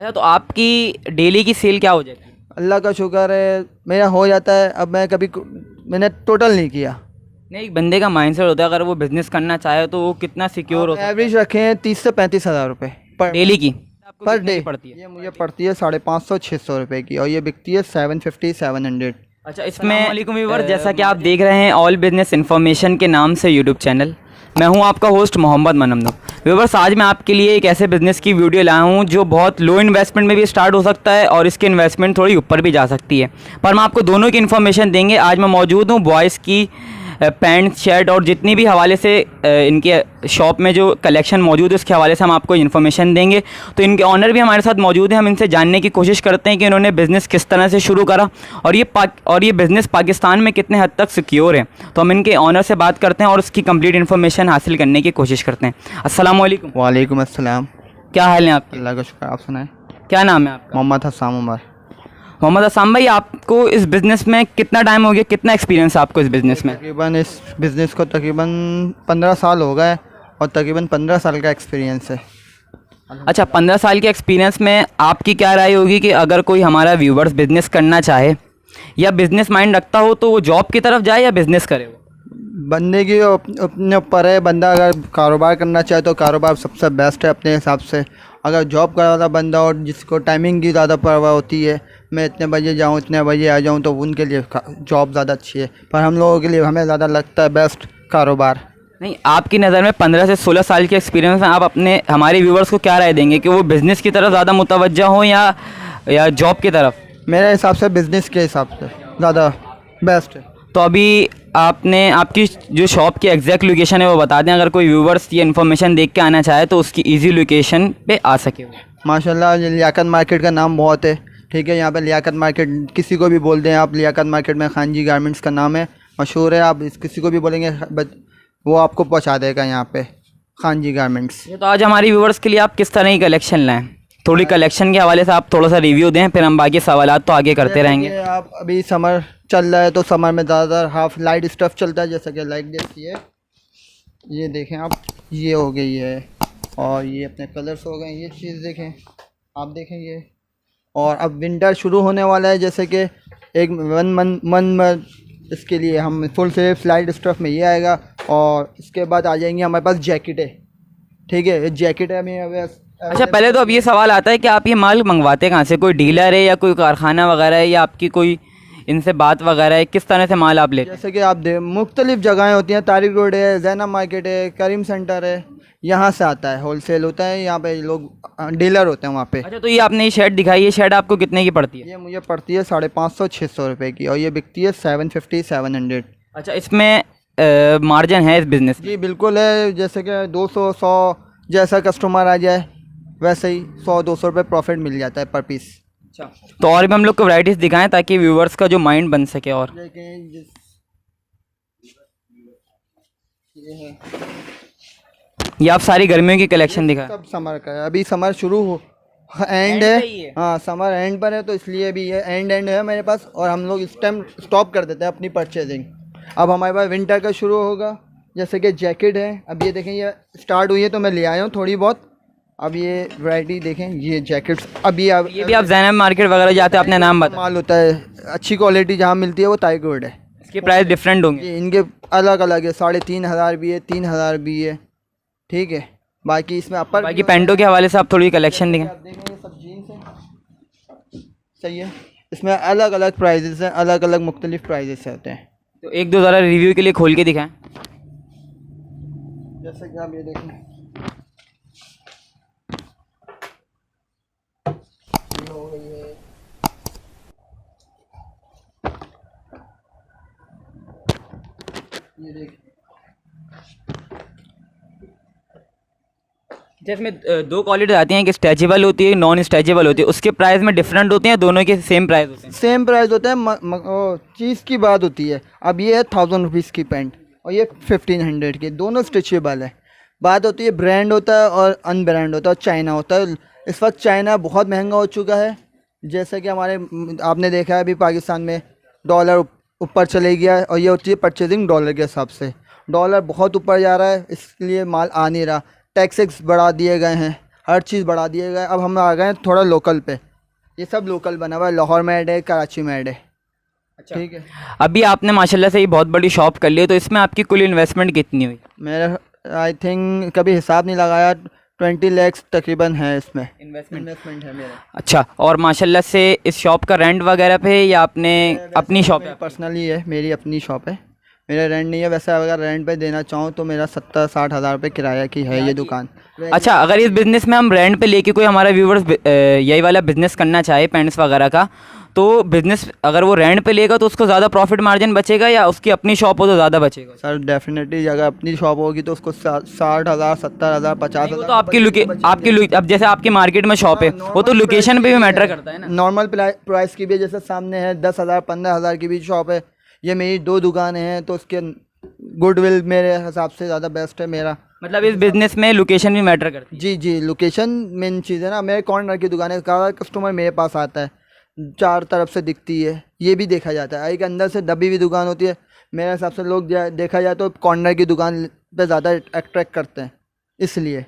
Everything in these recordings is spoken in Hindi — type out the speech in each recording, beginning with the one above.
अच्छा, तो आपकी डेली की सेल क्या हो जाती है? अल्लाह का शुक्र है मेरा हो जाता है। अब मैंने टोटल नहीं किया। नहीं, एक बंदे का माइंडसेट होता है, अगर वो बिजनेस करना चाहे तो वो कितना सिक्योर आप हो सकता है एवरेज रखे हैं 30 से 35 हज़ार रुपये पर डेली की? आपको पर कितने डे। की पड़ती है? ये मुझे पड़ती है 550 600 रुपये की, और ये बिकती है 750 700। अच्छा, इसमें वालेकुम व्यूअर, जैसा कि आप देख रहे हैं ऑल बिजनेस इन्फॉर्मेशन के नाम से यूट्यूब चैनल, मैं हूं आपका होस्ट मोहम्मद मनमनो। व्यूअर्स, आज मैं आपके लिए एक ऐसे बिजनेस की वीडियो लाया हूं जो बहुत लो इन्वेस्टमेंट में भी स्टार्ट हो सकता है और इसकी इन्वेस्टमेंट थोड़ी ऊपर भी जा सकती है, पर मैं आपको दोनों की इन्फॉर्मेशन देंगे। आज मैं मौजूद हूं बॉयज़ की पैंट शर्ट और जितनी भी हवाले से इनके शॉप में जो कलेक्शन मौजूद है उसके हवाले से हम आपको इन्फॉर्मेशन देंगे। तो इनके ऑनर भी हमारे साथ मौजूद हैं, हम इनसे जानने की कोशिश करते हैं कि इन्होंने बिज़नेस किस तरह से शुरू करा और ये बिज़नेस पाकिस्तान में कितने हद तक सिक्योर है। तो हम इनके ऑनर से बात करते हैं और उसकी कंप्लीट इन्फॉर्मेशन हासिल करने की कोशिश करते हैं। अस्सलाम वालेकुम। वालेकुम अस्सलाम। क्या हाल है आपके? अल्लाह का शुक्र, आप सुनाएं। क्या नाम है आपका? मोहम्मद हसाम उमर। मोहम्मद असाम भाई, आपको इस बिज़नेस में कितना टाइम हो गया, कितना एक्सपीरियंस है आपको इस बिज़नेस में? तकरीबन इस बिज़नेस को तकरीबन 15 साल हो गए और तकरीबन 15 साल का एक्सपीरियंस है। अच्छा, 15 साल के एक्सपीरियंस में आपकी क्या राय होगी कि अगर कोई हमारा व्यूवर्स बिज़नेस करना चाहे या बिज़नेस माइंड रखता हो तो वो जॉब की तरफ जाए या बिज़नेस करे? वो बंदे की अपने ऊपर है। बंदा अगर कारोबार करना चाहे तो कारोबार सबसे बेस्ट है अपने हिसाब से। अगर जॉब कर वाला बंदा और जिसको टाइमिंग की ज़्यादा परवाह होती है, मैं इतने बजे जाऊँ इतने बजे आ जाऊँ, तो उनके लिए जॉब ज़्यादा अच्छी है। पर हम लोगों के लिए हमें ज़्यादा लगता है बेस्ट कारोबार। नहीं, आपकी नज़र में 15 से 16 साल के एक्सपीरियंस में आप अपने हमारे व्यूवर्स को क्या राय देंगे कि वो बिज़नेस की तरफ ज़्यादा मुतवज्जा हों या जॉब की तरफ? मेरे हिसाब से बिज़नेस के हिसाब से ज़्यादा बेस्ट है। तो अभी आपने आपकी जो शॉप की एग्जैक्ट लोकेशन है वो बता दें, अगर कोई व्यूवर्स ये इन्फॉर्मेशन देख के आना चाहे तो उसकी ईजी लोकेशन पे आ सके वो। माशाल्लाह ये लियाकत मार्केट का नाम बहुत है। ठीक है, यहाँ पे लियाकत मार्केट किसी को भी बोल दें आप, लियाकत मार्केट में खान जी गारमेंट्स का नाम है, मशहूर है। आप किसी को भी बोलेंगे वो आपको पहुँचा देगा यहाँ पे, खान जी गारमेंट्स। तो आज हमारी व्यूवर्स के लिए आप किस तरह की कलेक्शन लाएँ? थोड़ी कलेक्शन के हवाले से आप थोड़ा सा रिव्यू दें, फिर हम बाकी सवालात तो आगे करते रहेंगे। आप अभी समर चल रहा है तो समर में ज़्यादातर हाफ लाइट स्टफ़ चलता है, जैसा कि लाइक दिस ये देखें आप, ये हो गई है और ये अपने कलर्स हो गए। ये चीज़ देखें आप, देखें ये। और अब विंटर शुरू होने वाला है, जैसे कि एक मन इसके लिए हम फुल स्लीव्स लाइट स्टफ़ में ये आएगा। और इसके बाद आ जाएंगे हमारे पास जैकेटें। ठीक है, ये जैकेट है अभी। अच्छा, पहले तो अब ये सवाल आता है कि आप ये माल मंगवाते कहाँ से? कोई डीलर है या कोई कारखाना वगैरह है या आपकी कोई इनसे बात वगैरह है? किस तरह से माल आप लेते हैं? जैसे कि आप मुख्तलिफ़ जगहें होती हैं, तारिक रोड है, जैना मार्केट है, करीम सेंटर है, यहाँ से आता है, होलसेल होता है। यहाँ पे लोग डीलर होते हैं वहाँ पे। अच्छा, तो ये आपने ये शर्ट दिखाई, ये शर्ट आपको कितने की पड़ती है? ये मुझे पड़ती है 550 600 रुपये की, और ये बिकती है 750 700। अच्छा, इसमें मार्जिन है इस बिज़नेस में? जी बिल्कुल है। जैसे कि 200 100 जैसा कस्टमर आ जाए वैसे ही 100 200 रुपये प्रॉफिट मिल जाता है पर पीस। अच्छा, तो और भी हम लोग को वैराइटीज़ दिखाएं ताकि व्यूवर्स का जो माइंड बन सके। और ये है, ये आप सारी गर्मियों की कलेक्शन दिखाएं। सब समर का है। अभी समर शुरू हो एंड पे ही है। है। हाँ, समर एंड पर है तो इसलिए भी ये एंड है मेरे पास, और हम लोग इस टाइम स्टॉप कर देते हैं अपनी परचेजिंग। अब हमारे पास विंटर का शुरू होगा। जैसे कि जैकेट है, अब ये देखें ये स्टार्ट हुई है तो मैं ले आया हूँ थोड़ी बहुत। अब ये वैरायटी देखें, ये जैकेट्स अब ये भी आप जैनब मार्केट वगैरह जाते हैं, अपने नाम बता। माल होता है। अच्छी क्वालिटी जहाँ मिलती है वो तारिक रोड है। इसके प्राइस डिफरेंट होंगे? ये इनके अलग अलग है, 3500 भी है, 3000 भी है। ठीक है, बाकी इसमें अपर बाकी पैंटों के हवाले से आप थोड़ी कलेक्शन दिखाएं। आप देखें ये सब जीन्स है। सही है, इसमें अलग अलग प्राइजेस हैं, अलग अलग मुख्तलिफ प्राइजेस होते हैं। तो एक दो ज़रा रिव्यू के लिए खोल के दिखाएं। जैसे कि आप ये देखें, ये हो गई है, ये देखिए। जिसमें दो क्वालिटी आती हैं, एक स्ट्रेचेबल होती है, नॉन स्ट्रेचेबल होती है। उसके प्राइस में डिफरेंट होते हैं, दोनों के सेम प्राइस होते हैं? सेम प्राइस होता है। चीज़ की बात होती है। अब ये है 1000 रुपीज़ की पैंट और ये 1500 की, दोनों स्ट्रेचेबल है। बात होती है ब्रांड होता है और अनब्रांड होता है और चाइना होता है। इस वक्त चाइना बहुत महंगा हो चुका है। जैसे कि हमारे आपने देखा है अभी पाकिस्तान में डॉलर ऊपर चले गया है, और ये होती है परचेजिंग डॉलर के हिसाब से। डॉलर बहुत ऊपर जा रहा है, इसलिए माल आ नहीं रहा। टैक्सेस बढ़ा दिए गए हैं, हर चीज़ बढ़ा दिया गया है। अब हम आ गए हैं थोड़ा लोकल पे। ये सब लोकल बना हुआ है, लाहौर मेड है, कराची मेड है। अच्छा, ठीक है। अभी आपने माशाल्लाह से ये बहुत बड़ी शॉप कर ली है, तो इसमें आपकी कुल इन्वेस्टमेंट कितनी हुई? मेरा आई थिंक कभी हिसाब नहीं लगाया, 20 लाख तकरीबन है इसमें इन्वेस्टमेंट है मेरा। अच्छा, और माशाल्लाह से इस शॉप का रेंट वगैरह पे या आपने अपनी शॉप है? पर्सनली है, मेरी अपनी शॉप है, मेरा रेंट नहीं है। वैसे अगर रेंट पे देना चाहूँ तो मेरा 70-60 हज़ार रुपये किराया की है ये दुकान। अच्छा, अगर इस बिज़नेस में हम रेंट पे लेके कोई हमारा व्यूवर्स यही वाला बिज़नेस करना चाहे पेंट्स वगैरह का, तो बिज़नेस अगर वो रेंट पे लेगा तो उसको ज़्यादा प्रॉफिट मार्जिन बचेगा या उसकी अपनी शॉप हो तो ज़्यादा बचेगा? सर डेफिनेटली अगर अपनी शॉप होगी तो उसको 60,000, 70,000, 50,000 वो तो अब जैसे आपकी मार्केट में शॉप है, वो तो लोकेशन पे भी मैटर करता है ना। नॉर्मल प्राइस की भी, जैसे सामने है 10,000, 15,000 की भी शॉप है। ये मेरी 2 दुकानें हैं तो उसके गुडविल मेरे हिसाब से ज़्यादा बेस्ट है मेरा। मतलब इस बिज़नेस में लोकेशन भी मैटर करती है? जी जी, लोकेशन मेन चीज़ है ना। मेरे कॉर्नर की दुकान है, ज़्यादा कस्टमर मेरे पास आता है, 4 तरफ से दिखती है, ये भी देखा जाता है। एक अंदर से दबी हुई दुकान होती है, मेरे हिसाब से लोग देखा जाए तो कॉर्नर की दुकान पे ज़्यादा अट्रैक्ट करते हैं, इसलिए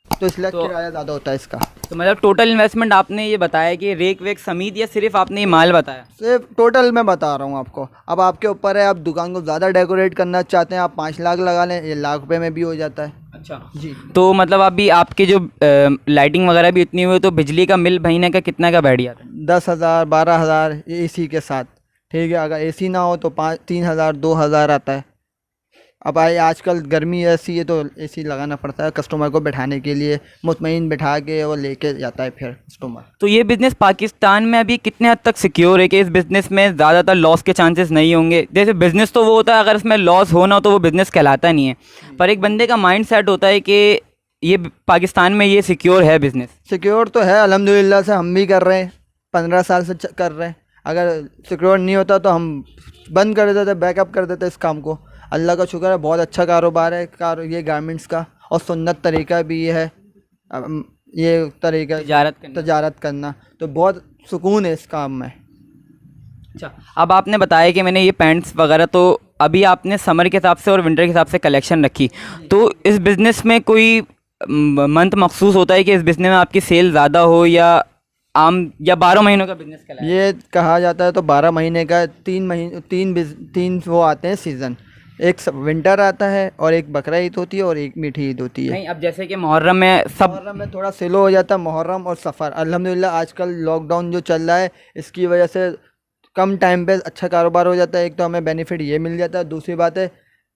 तो किराया ज़्यादा होता है इसका। तो मतलब टोटल इन्वेस्टमेंट आपने ये बताया कि रेक वेक समीत, या सिर्फ आपने ये माल बताया? सिर्फ टोटल मैं बता रहा हूँ आपको, अब आपके ऊपर है। आप दुकान को ज़्यादा डेकोरेट करना चाहते हैं, आप 5 लाख लगा लें, ये लाख रुपये में भी हो जाता है। अच्छा जी। तो मतलब अभी आपके जो लाइटिंग वगैरह भी इतनी हुई, तो बिजली का मिल महीने का कितना का बैठ जाता है? 10,000, 12,000 AC के साथ। ठीक है, अगर AC ना हो तो 3,000, 2,000 आता है। अब आजकल गर्मी ऐसी है तो AC लगाना पड़ता है कस्टमर को बैठाने के लिए, मुतमईन बैठा के वो लेके जाता है फिर कस्टमर। तो ये बिज़नेस पाकिस्तान में अभी कितने हद तक सिक्योर है कि इस बिज़नेस में ज़्यादातर लॉस के चांसेस नहीं होंगे? जैसे बिज़नेस तो वो होता है, अगर इसमें लॉस हो ना हो तो वो बिज़नेस कहलाता नहीं है, पर एक बंदे का माइंड सेट होता है कि ये पाकिस्तान में ये सिक्योर है बिज़नेस। सिक्योर तो है अल्हम्दुलिल्लाह से, हम भी कर रहे हैं, 15 साल से कर रहे हैं। अगर सिक्योर नहीं होता तो हम बंद कर देते, बैकअप कर देते इस काम को। अल्लाह का शुक्र है, बहुत अच्छा कारोबार है ये गारमेंट्स का, और सुन्नत तरीका भी ये है। ये तरीका तजारत करना, तो बहुत सुकून है इस काम में। अच्छा, अब आपने बताया कि मैंने ये पैंट्स वगैरह, तो अभी आपने समर के हिसाब से और विंटर के हिसाब से कलेक्शन रखी, तो इस बिज़नेस में कोई मंथ मखसूस होता है कि इस बिज़नेस में आपकी सेल ज़्यादा हो, या आम, या 12 महीनों का बिज़नेस कहलाता है? ये कहा जाता है तो 12 महीने का, 3 वो आते हैं सीज़न। एक विंटर आता है, और एक बकरा ईद होती है, और एक मीठी ईद होती है। नहीं, अब जैसे कि मुहर्रम में मुहर्रम में थोड़ा स्लो हो जाता है, मुहर्रम और सफ़र। अल्हम्दुलिल्लाह आजकल लॉकडाउन जो चल रहा है, इसकी वजह से कम टाइम पे अच्छा कारोबार हो जाता है। एक तो हमें बेनिफिट ये मिल जाता है, दूसरी बात है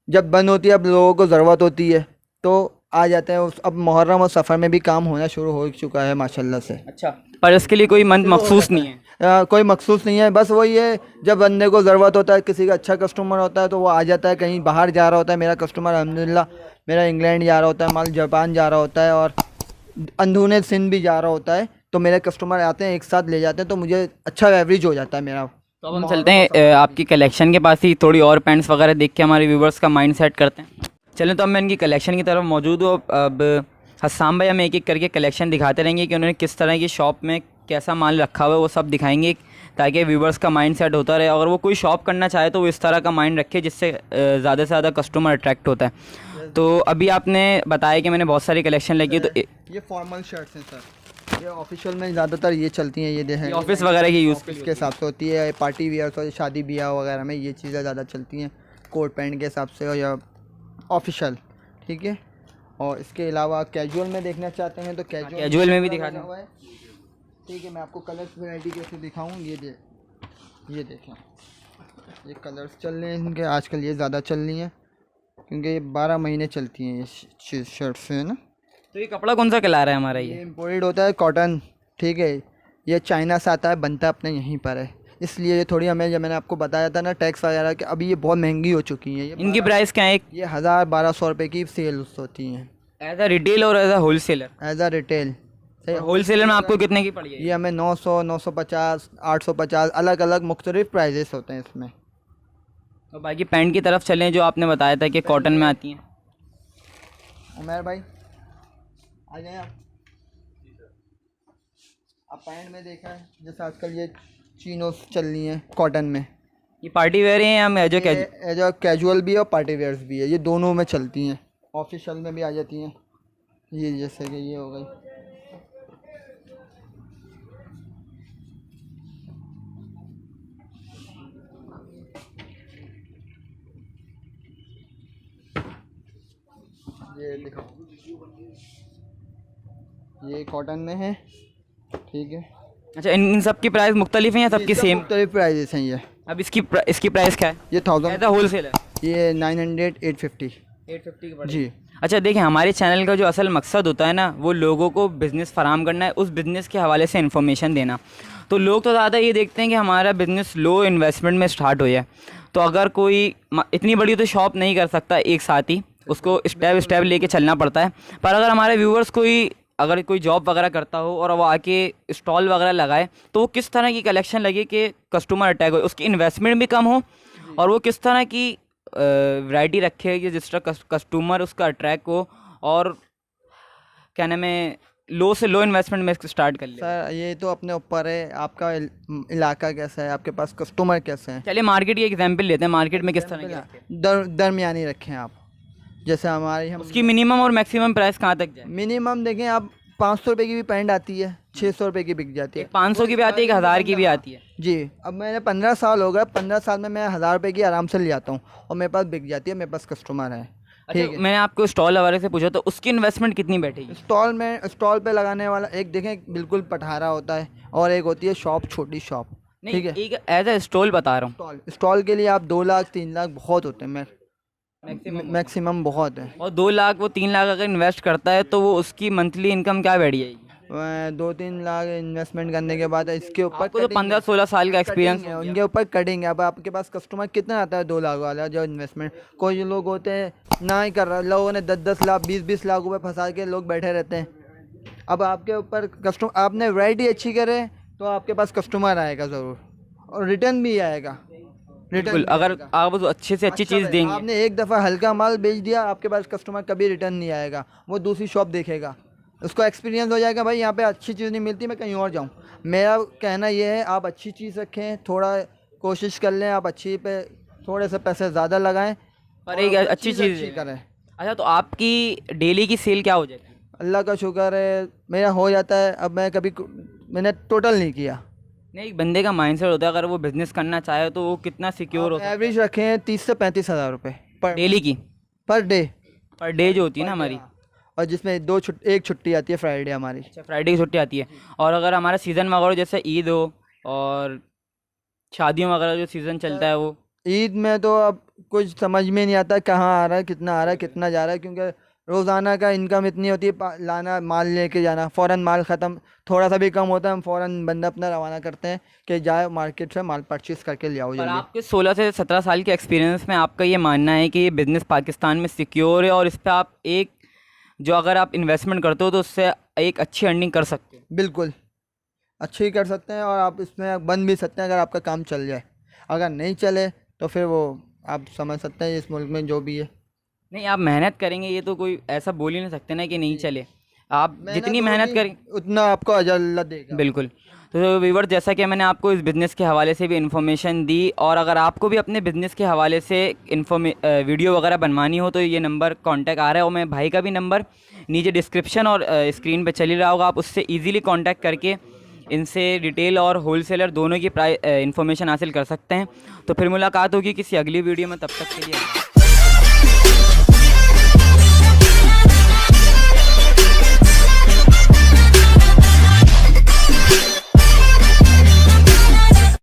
जब बंद होती है, अब लोगों को ज़रूरत होती है तो आ जाते हैं। अब मुहर्रम और सफ़र में भी काम होना शुरू हो चुका है माशाल्लाह से। अच्छा, पर इसके लिए कोई मंथ मखसूस नहीं है? कोई मखसूस नहीं है, बस वही है, जब बंदे को ज़रूरत होता है, किसी का अच्छा कस्टमर होता है तो वो आ जाता है। कहीं बाहर जा रहा होता है मेरा कस्टमर, अल्हम्दुलिल्लाह मेरा इंग्लैंड जा रहा होता है माल, जापान जा रहा होता है, और अंदरूनी सिंध भी जा रहा होता है, तो मेरे कस्टमर आते हैं, एक साथ ले जाते हैं, तो मुझे अच्छा एवरेज हो जाता है मेरा। तो अब हम चलते हैं आपकी कलेक्शन के पास ही, थोड़ी और पैंट्स वगैरह देख के हमारे व्यूवर्स का माइंड सेट करते हैं। चलें, तो अब मैं इनकी कलेक्शन की तरफ मौजूद हूँ। अब हस्साम भाई हमें एक एक करके कलेक्शन दिखाते रहेंगे कि उन्होंने किस तरह की शॉप में कैसा माल रखा हुआ है, वो सब दिखाएंगे, ताकि व्यूवर्स का माइंड सेट होता रहे। अगर वो कोई शॉप करना चाहे तो वो इस तरह का माइंड रखे जिससे ज़्यादा से ज़्यादा कस्टमर अट्रैक्ट होता है। तो अभी आपने बताया कि मैंने बहुत सारी कलेक्शन लगी, तो ये फॉर्मल शर्ट्स हैं सर, ये ऑफिशियल में ज़्यादातर ये चलती हैं। ये देखें, ऑफिस वगैरह की यूज़ के हिसाब से होती है, पार्टी वियर तो शादी ब्याह वगैरह में ये चीज़ें ज़्यादा चलती हैं, कोट पैंट के हिसाब से या ऑफिशियल। ठीक है, और इसके अलावा कैजुअल में देखना चाहते हैं तो कैजुअल में भी दिखा दें। ठीक है, मैं आपको कलर्स वैरायटी कैसे दिखाऊँ। ये देखें, ये कलर्स चल रहे हैं इनके आजकल, ये ज़्यादा चल रही हैं क्योंकि ये 12 महीने चलती हैं ये शर्ट्स है ना। तो ये कपड़ा कौन सा कहला रहा है हमारा? ये इम्पोर्टेड होता है कॉटन। ठीक है, ये चाइना से आता है, बनता अपने यहीं पर है, इसलिए ये थोड़ी हमें, जब मैंने आपको बताया था ना टैक्स वगैरह कि अभी ये बहुत महंगी हो चुकी हैं। ये इनकी प्राइस क्या है? ये 1000-1200 रुपये की सेल्स होती हैं एज अ रिटेल और as a wholesaler? As a retail. Wholesaler में आपको कितने की पड़ी है? ये हमें 900, 950, 850 अलग अलग मुख्तलिफ प्राइजेस होते हैं इसमें। तो बाकी पैंट की तरफ चलें, जो आपने बताया था कि कॉटन में आती हैं। उमर भाई आ जाए आप पैंट में देखा है, जैसे आजकल ये चीनोस चल रही हैं कॉटन में, ये पार्टी वेयर हैं या जो जो कैजुअल भी है और पार्टी वेयर्स भी है, ये दोनों में चलती हैं, ऑफिशियल में भी आ जाती हैं। ये जैसे कि ये हो गई ये देखो, ये कॉटन में है, ठीक है। अच्छा, इन सब की प्राइस मुख्तलिफ हैं या सबकी सेम? मुख्तलिफ प्राइजेस हैं ये। अब इसकी प्राइस क्या है? ये 1000 ऐसा होल सेल है? ये 900 850 850 की जी। अच्छा देखिए, हमारे चैनल का जो असल मकसद होता है ना, वो लोगों को बिज़नेस फराहम करना है, उस बिज़नेस के हवाले से इन्फॉर्मेशन देना। तो लोग तो ज़्यादा ये देखते हैं कि हमारा बिज़नेस लो इन्वेस्टमेंट में स्टार्ट हो जाए। तो अगर कोई इतनी बड़ी तो शॉप नहीं कर सकता एक साथ ही, उसको स्टेप लेके चलना पड़ता है। पर अगर हमारे व्यूवर्स अगर कोई जॉब वगैरह करता हो और वो आके स्टॉल वगैरह लगाए, तो वो किस तरह की कलेक्शन लगे कि कस्टमर अटैक हो, उसकी इन्वेस्टमेंट भी कम हो, और वो किस तरह की वैरायटी रखे कि जिस तरह कस्टमर उसका अट्रैक्ट हो, और क्या नाम है, लो से लो इन्वेस्टमेंट में स्टार्ट कर ले। सर ये तो अपने ऊपर है, आपका इलाका कैसा है, आपके पास कस्टमर कैसे हैं। चलिए मार्केट की एग्जांपल लेते हैं, मार्केट में किस तरह की दरमियानी रखें आप, जैसे हमारी हम उसकी मिनिमम और मैक्सिमम प्राइस कहाँ तक जाए? मिनिमम देखें आप, 500 रुपये की भी पैंट आती है, 600 रुपये की बिक जाती है, 500 की भी आती है, 1000 की भी आती है जी। अब मैंने 15 साल हो गए, 15 साल में मैं 1000 रुपये की आराम से ले आता हूँ और मेरे पास बिक जाती है, मेरे पास कस्टमर है। अच्छा, मैंने आपको स्टॉल हवाले से पूछा, तो उसकी इन्वेस्टमेंट कितनी बैठेगी? स्टॉल पे लगाने वाला एक देखें बिल्कुल पठारा होता है, और एक होती है शॉप, छोटी शॉप, ठीक है। एक एज ए स्टॉल बता रहा हूँ। स्टॉल के लिए आप 2 लाख 3 लाख बहुत होते हैं, मैक्सिमम बहुत है। और 2 लाख वो 3 लाख अगर इन्वेस्ट करता है, तो वो उसकी मंथली इनकम क्या बैठ जाएगी? 2-3 लाख इन्वेस्टमेंट करने के बाद इसके ऊपर तो 15-16 साल का एक्सपीरियंस है, उनके ऊपर कटिंग है। अब आपके पास कस्टमर कितना आता है 2 लाख वाला जो इन्वेस्टमेंट, कोई लोग होते हैं ना ही कर रहा, लोगों ने 10-10 लाख 20-20 लाख रुपए फंसा के लोग बैठे रहते हैं। अब आपके ऊपर कस्टमर, आपने वैरायटी अच्छी करे तो आपके पास कस्टमर आएगा ज़रूर, और रिटर्न भी आएगा। बिल्कुल, अगर आप अच्छे से अच्छी चीज़ देंगे। आपने एक दफ़ा हल्का माल बेच दिया, आपके पास कस्टमर कभी रिटर्न नहीं आएगा, वो दूसरी शॉप देखेगा, उसको एक्सपीरियंस हो जाएगा, भाई यहाँ पे अच्छी चीज़ नहीं मिलती, मैं कहीं और जाऊँ। मेरा कहना ये है, आप अच्छी चीज़ रखें, थोड़ा कोशिश कर लें, आप अच्छी पे थोड़े से पैसे ज़्यादा लगाएं, पर एक अच्छी चीज़ करें। अच्छा, तो आपकी डेली की सेल क्या हो जाती है? अल्लाह का शुक्र है मेरा हो जाता है। अब मैंने टोटल नहीं किया। नहीं, एक बंदे का माइंडसेट होता है, अगर वो बिजनेस करना चाहे तो वो कितना सिक्योर होता है? एवरेज रखे हैं 30 से 35 हज़ार रुपये डेली की, पर डे जो होती है ना हमारी, और जिसमें एक छुट्टी आती है फ्राइडे हमारी। अच्छा, फ्राइडे की छुट्टी आती है। और अगर हमारा सीज़न वगैरह जैसे ईद हो और शादियों वगैरह जो सीज़न चलता है, वो ईद में तो अब कुछ समझ में नहीं आता कहाँ आ रहा है, कितना आ रहा है, कितना जा रहा है, क्योंकि रोज़ाना का इनकम इतनी होती है, लाना माल लेके जाना, फ़ौरन माल ख़त्म, थोड़ा सा भी कम होता है हम फ़ौरन बंदा अपना रवाना करते हैं कि जाए मार्केट से माल परचेज़ करके ले आओ पर जल्दी। आपके 16 से 17 साल के एक्सपीरियंस में आपका ये मानना है कि ये बिज़नेस पाकिस्तान में सिक्योर है, और इस पर आप जो अगर आप इन्वेस्टमेंट करते हो तो उससे एक अच्छी अर्निंग कर सकते हो? बिल्कुल अच्छी ही कर सकते हैं, और आप इसमें बन भी सकते हैं अगर आपका काम चल जाए। अगर नहीं चले तो फिर वो आप समझ सकते हैं इस मुल्क में जो भी है। नहीं, आप मेहनत करेंगे, ये तो कोई ऐसा बोल ही नहीं सकते ना कि नहीं चले। आप जितनी मेहनत करेंगे उतना आपको अजर अल्लाह देगा। बिल्कुल। तो व्यूवर, जैसा कि मैंने आपको इस बिज़नेस के हवाले से भी इन्फॉर्मेशन दी, और अगर आपको भी अपने बिज़नेस के हवाले से वीडियो वगैरह बनवानी हो तो ये नंबर कांटेक्ट आ रहा है, और मैं भाई का भी नंबर नीचे डिस्क्रिप्शन और स्क्रीन पे चल ही रहा होगा, आप उससे इजीली कांटेक्ट करके इनसे रिटेल और होलसेलर दोनों की इन्फॉर्मेशन हासिल कर सकते हैं। तो फिर मुलाकात होगी किसी अगली वीडियो में, तब तक के लिए।